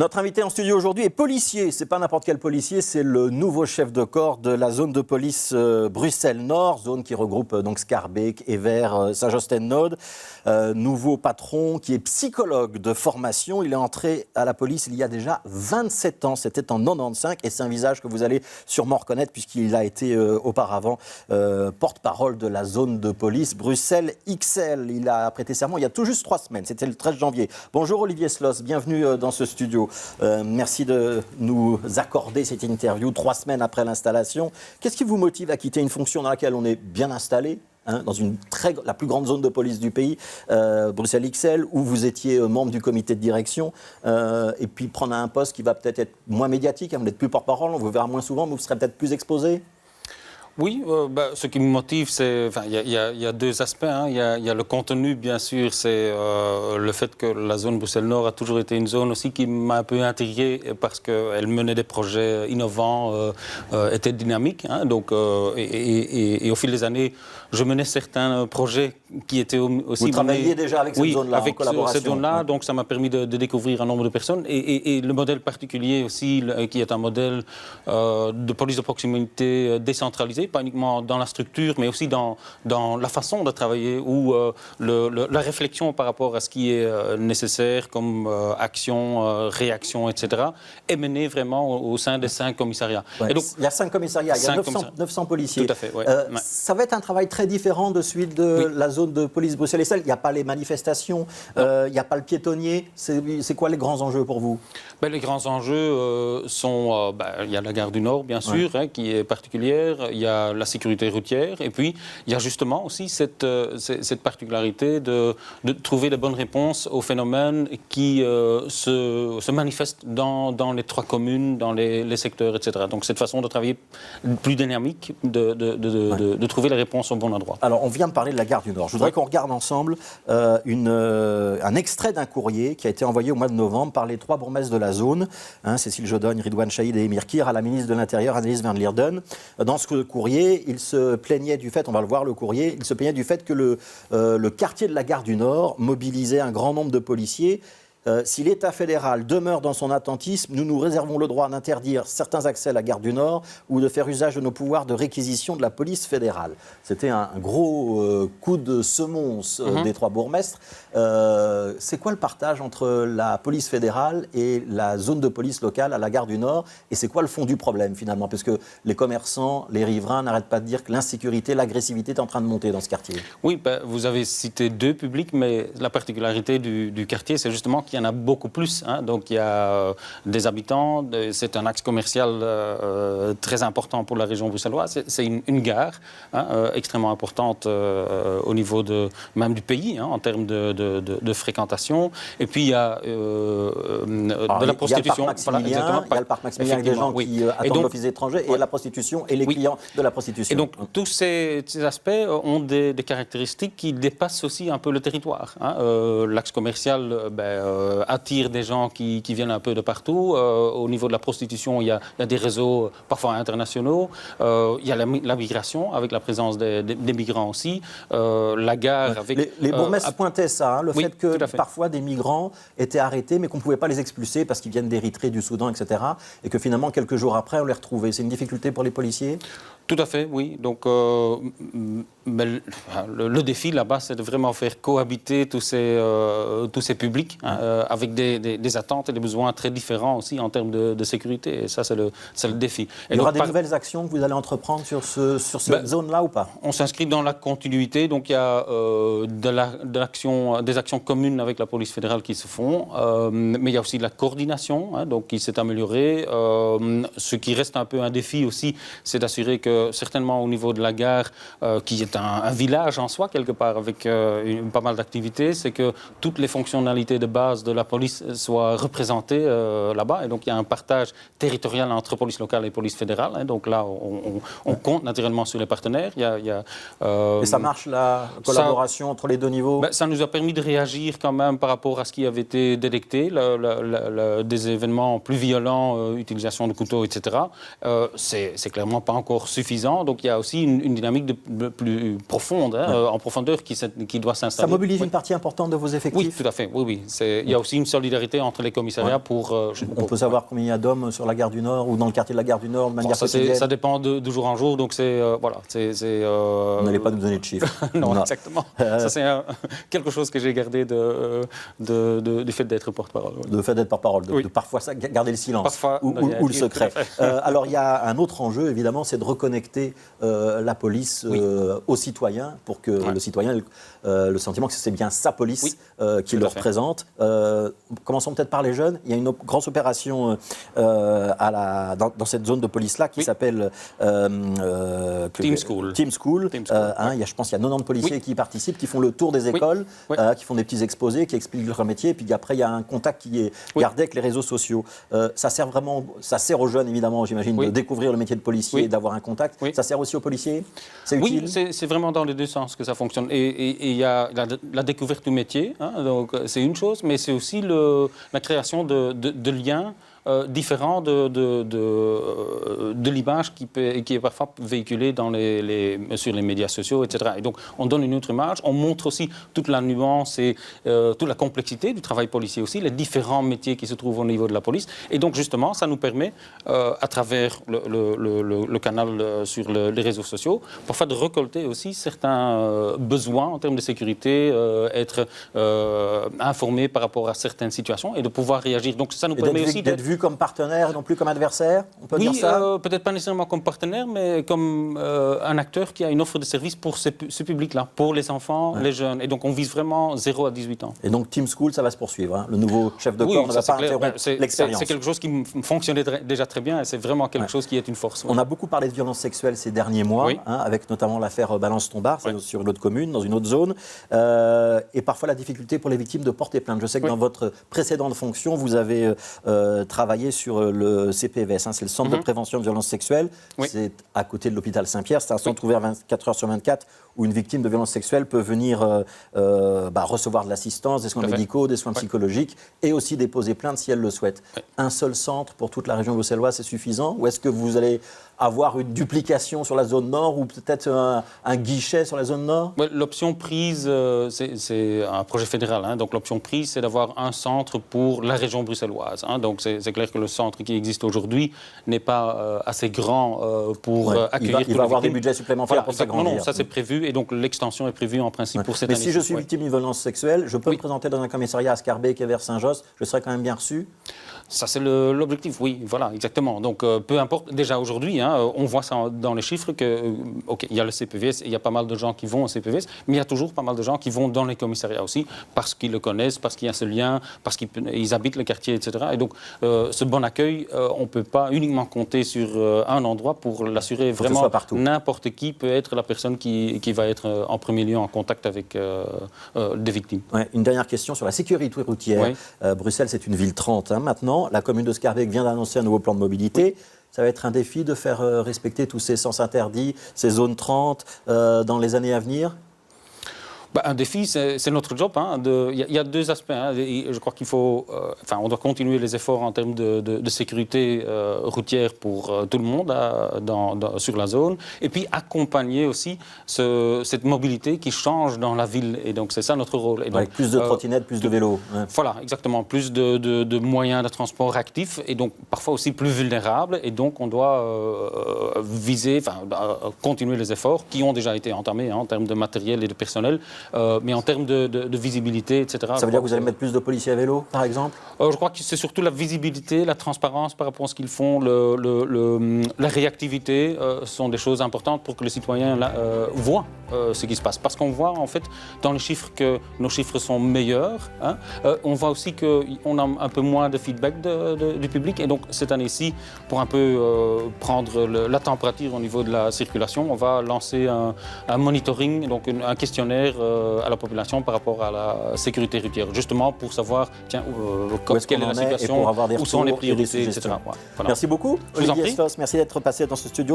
Notre invité en studio aujourd'hui est policier. C'est pas n'importe quel policier, c'est le nouveau chef de corps de la zone de police Bruxelles-Nord, zone qui regroupe donc Schaerbeek, Evere, Saint-Josten-Noode. Nouveau patron qui est psychologue de formation. Il est entré à la police il y a déjà 27 ans. C'était en 95 et c'est un visage que vous allez sûrement reconnaître puisqu'il a été auparavant porte-parole de la zone de police Bruxelles XL. Il a prêté serment il y a tout juste 3 semaines. C'était le 13 janvier. Bonjour Olivier Sloss, bienvenue dans ce studio. Merci de nous accorder cette interview 3 semaines après l'installation. Qu'est-ce qui vous motive à quitter une fonction dans laquelle on est bien installé, dans la plus grande zone de police du pays, Bruxelles XL, où vous étiez membre du comité de direction, et puis prendre un poste qui va peut-être être moins médiatique, vous n'êtes plus porte-parole, on vous verra moins souvent, mais vous serez peut-être plus exposé? Oui, ce qui me motive, c'est, il y a deux aspects. Il y a le contenu, bien sûr, c'est le fait que la zone Bruxelles-Nord a toujours été une zone aussi qui m'a un peu intrigué parce qu'elle menait des projets innovants, était dynamique. Donc, et au fil des années, je menais certains projets qui étaient aussi... Vous travailliez déjà avec cette zone-là, avec en collaboration. cette zone-là, donc ça m'a permis de découvrir un nombre de personnes. Et le modèle particulier aussi, qui est un modèle de police de proximité décentralisée, pas uniquement dans la structure, mais aussi dans la façon de travailler, ou la réflexion par rapport à ce qui est nécessaire comme action, réaction, etc., est menée vraiment au sein des 5 commissariats. Ouais, et donc, il y a 5 commissariats, il y a 900 policiers. Tout à fait, ouais. Ça va être un travail très différent de celui de la zone de police Bruxelles-XL. Il n'y a pas les manifestations, il n'y a pas le piétonnier. C'est quoi les grands enjeux pour vous? Les grands enjeux sont... il y a la gare du Nord, bien sûr, qui est particulière. Il y a la sécurité routière. Et puis, il y a justement aussi cette particularité de trouver les bonnes réponses aux phénomènes qui se manifestent dans les 3 communes, dans les secteurs, etc. Donc, cette façon de travailler plus dynamique, de trouver les réponses au bon endroit. Alors, on vient de parler de la gare du Nord. Je voudrais qu'on regarde ensemble un extrait d'un courrier qui a été envoyé au mois de novembre par les 3 bourgmestres de la zone, Cécile Jodogne, Ridouane Chahid et Emir Kir, à la ministre de l'Intérieur, Annelies van Leerden. Dans ce courrier, il se plaignait du fait, on va le voir le courrier, il se plaignait du fait que le quartier de la gare du Nord mobilisait un grand nombre de policiers. Si l'État fédéral demeure dans son attentisme, nous nous réservons le droit d'interdire certains accès à la gare du Nord ou de faire usage de nos pouvoirs de réquisition de la police fédérale. C'était un gros coup de semonce des 3 bourgmestres. C'est quoi le partage entre la police fédérale et la zone de police locale à la gare du Nord? Et c'est quoi le fond du problème finalement? Parce que les commerçants, les riverains n'arrêtent pas de dire que l'insécurité, l'agressivité est en train de monter dans ce quartier. Oui, vous avez cité 2 publics, mais la particularité du quartier, c'est justement qu'il y en a beaucoup plus. Donc il y a des habitants, c'est un axe commercial très important pour la région bruxelloise. C'est une gare extrêmement importante au niveau même du pays, en termes de fréquentation. Et puis il y a de la prostitution. Il y a le parc Maximilien avec des gens qui attendent l'office étranger et la prostitution et les clients de la prostitution. Et donc tous ces aspects ont des caractéristiques qui dépassent aussi un peu le territoire. L'axe commercial attire des gens qui viennent un peu de partout. Au niveau de la prostitution, il y a des réseaux parfois internationaux. Il y a la migration avec la présence des migrants aussi. La gare avec... Les bourgmestres pointaient ça, le fait que parfois des migrants étaient arrêtés mais qu'on ne pouvait pas les expulser parce qu'ils viennent d'Érythrée, du Soudan, etc. Et que finalement, quelques jours après, on les retrouvait. C'est une difficulté pour les policiers? Tout à fait, oui. Donc, le défi là-bas, c'est de vraiment faire cohabiter tous ces publics avec des attentes et des besoins très différents aussi en termes de sécurité. Et ça, c'est le défi. Il y aura des nouvelles actions que vous allez entreprendre sur cette zone-là ou pas? On s'inscrit dans la continuité. Donc, il y a des actions communes avec la police fédérale qui se font. Mais il y a aussi de la coordination donc, qui s'est améliorée. Ce qui reste un peu un défi aussi, c'est d'assurer que certainement au niveau de la gare, qui est un village en soi quelque part avec pas mal d'activités, c'est que toutes les fonctionnalités de base de la police soient représentées là-bas. Et donc il y a un partage territorial entre police locale et police fédérale. Donc là, on compte naturellement sur les partenaires. Et ça marche la collaboration entre les 2 niveaux? Ça nous a permis de réagir quand même par rapport à ce qui avait été détecté, des événements plus violents, utilisation de couteaux, etc. C'est clairement pas encore suffisant suffisant. Donc il y a aussi une dynamique de plus profonde, en profondeur, qui doit s'installer. Ça mobilise une partie importante de vos effectifs? Oui, tout à fait. Oui. Il y a aussi une solidarité entre les commissariats pour... On peut savoir combien il y a d'hommes sur la gare du Nord ou dans le quartier de la gare du Nord de manière quotidienne? Ça dépend de jour en jour, donc Vous n'allez pas nous donner de chiffres. Non, exactement. Ça, c'est quelque chose que j'ai gardé du fait d'être porte-parole. Oui. De fait d'être porte-parole, de parfois garder le silence parfois, ou le secret. Alors, il y a un autre enjeu, évidemment, c'est de reconnecter la police aux citoyens pour que le citoyen ait le sentiment que c'est bien sa police qui le représente. Commençons peut-être par les jeunes. Il y a une grosse opération dans cette zone de police-là qui s'appelle Team School. Team School. Je pense qu'il y a 90 policiers qui y participent, qui font le tour des écoles, qui font des petits exposés, qui expliquent leur métier. Et puis après, il y a un contact qui est gardé avec les réseaux sociaux. Ça sert aux jeunes, évidemment, j'imagine, de découvrir le métier de policier et d'avoir un contact. Ça sert aussi aux policiers? C'est utile? Oui, c'est vraiment dans les deux sens que ça fonctionne. Et il y a la découverte du métier, donc c'est une chose, mais c'est aussi la création de liens différent de l'image qui est parfois véhiculée sur les médias sociaux, etc. Et donc, on donne une autre image, on montre aussi toute la nuance et toute la complexité du travail policier aussi, les différents métiers qui se trouvent au niveau de la police. Et donc, justement, ça nous permet, à travers le canal sur les réseaux sociaux, parfois de récolter aussi certains besoins en termes de sécurité, être informé par rapport à certaines situations et de pouvoir réagir. Donc, ça nous permet aussi d'être vu comme partenaire et non plus comme adversaire, on peut dire ça? Peut-être pas nécessairement comme partenaire, mais comme un acteur qui a une offre de service pour ce public-là, pour les enfants, les jeunes. Et donc, on vise vraiment 0 à 18 ans. Et donc, Team School, ça va se poursuivre. Le nouveau chef de corps ne va pas interrompre l'expérience. C'est quelque chose qui fonctionnait déjà très bien et c'est vraiment quelque chose qui est une force. On a beaucoup parlé de violences sexuelles ces derniers mois, avec notamment l'affaire Balance-Ton-Bar, sur une autre commune, dans une autre zone. Et parfois, la difficulté pour les victimes de porter plainte. Je sais que dans votre précédente fonction, vous avez travaillé sur le CPVS, c'est le Centre de prévention de violences sexuelles. C'est à côté de l'hôpital Saint-Pierre. C'est un centre ouvert 24 heures sur 24 où une victime de violences sexuelles peut venir recevoir de l'assistance, des soins médicaux, des soins psychologiques et aussi déposer plainte si elle le souhaite. Un seul centre pour toute la région bruxelloise, c'est suffisant? Ou est-ce que vous allez avoir une duplication sur la zone nord ou peut-être un guichet sur la zone nord? L'option prise, c'est un projet fédéral. Donc l'option prise, c'est d'avoir un centre pour la région bruxelloise. Donc c'est clair que le centre qui existe aujourd'hui n'est pas assez grand pour accueillir. Il va avoir des budgets supplémentaires pour s'agrandir. Non, ça c'est prévu et donc l'extension est prévue en principe pour cette année. Mais si je suis victime d'une violence sexuelle, je peux me présenter dans un commissariat à Scarbeck et vers Saint-Josse, je serai quand même bien reçu? Ça, c'est l'objectif, oui, voilà, exactement. Donc, peu importe, déjà aujourd'hui, on voit ça dans les chiffres qu'il y a le CPVS, il y a pas mal de gens qui vont au CPVS, mais il y a toujours pas mal de gens qui vont dans les commissariats aussi, parce qu'ils le connaissent, parce qu'il y a ce lien, parce qu'ils habitent le quartier, etc. Et donc, ce bon accueil, on ne peut pas uniquement compter sur un endroit pour l'assurer. Vraiment, n'importe qui peut être la personne qui va être en premier lieu en contact avec des victimes. Une dernière question sur la sécurité routière. Bruxelles, c'est une ville 30 maintenant. La commune de Scarbeck vient d'annoncer un nouveau plan de mobilité. Ça va être un défi de faire respecter tous ces sens interdits, ces zones 30 dans les années à venir? Un défi, c'est notre job. Il y a deux aspects. Je crois qu'il faut... on doit continuer les efforts en termes de sécurité routière pour tout le monde sur la zone. Et puis accompagner aussi cette mobilité qui change dans la ville. Et donc, c'est ça notre rôle. Et donc, plus de trottinettes, plus de vélos. Voilà, exactement. Plus de moyens de transport actifs et donc parfois aussi plus vulnérables. Et donc, on doit continuer les efforts qui ont déjà été entamés en termes de matériel et de personnel. Mais en termes de visibilité, etc. Ça veut dire que vous allez mettre plus de policiers à vélo, par exemple? Je crois que c'est surtout la visibilité, la transparence par rapport à ce qu'ils font, la réactivité sont des choses importantes pour que les citoyens voient ce qui se passe. Parce qu'on voit en fait dans les chiffres que nos chiffres sont meilleurs. On voit aussi qu'on a un peu moins de feedback du public. Et donc cette année-ci, pour un peu prendre la température au niveau de la circulation, on va lancer un monitoring, donc un questionnaire à la population par rapport à la sécurité routière, justement pour savoir quelle est la situation, où sont les priorités, etc. Merci beaucoup, Olivier Stoss, merci d'être passé dans ce studio.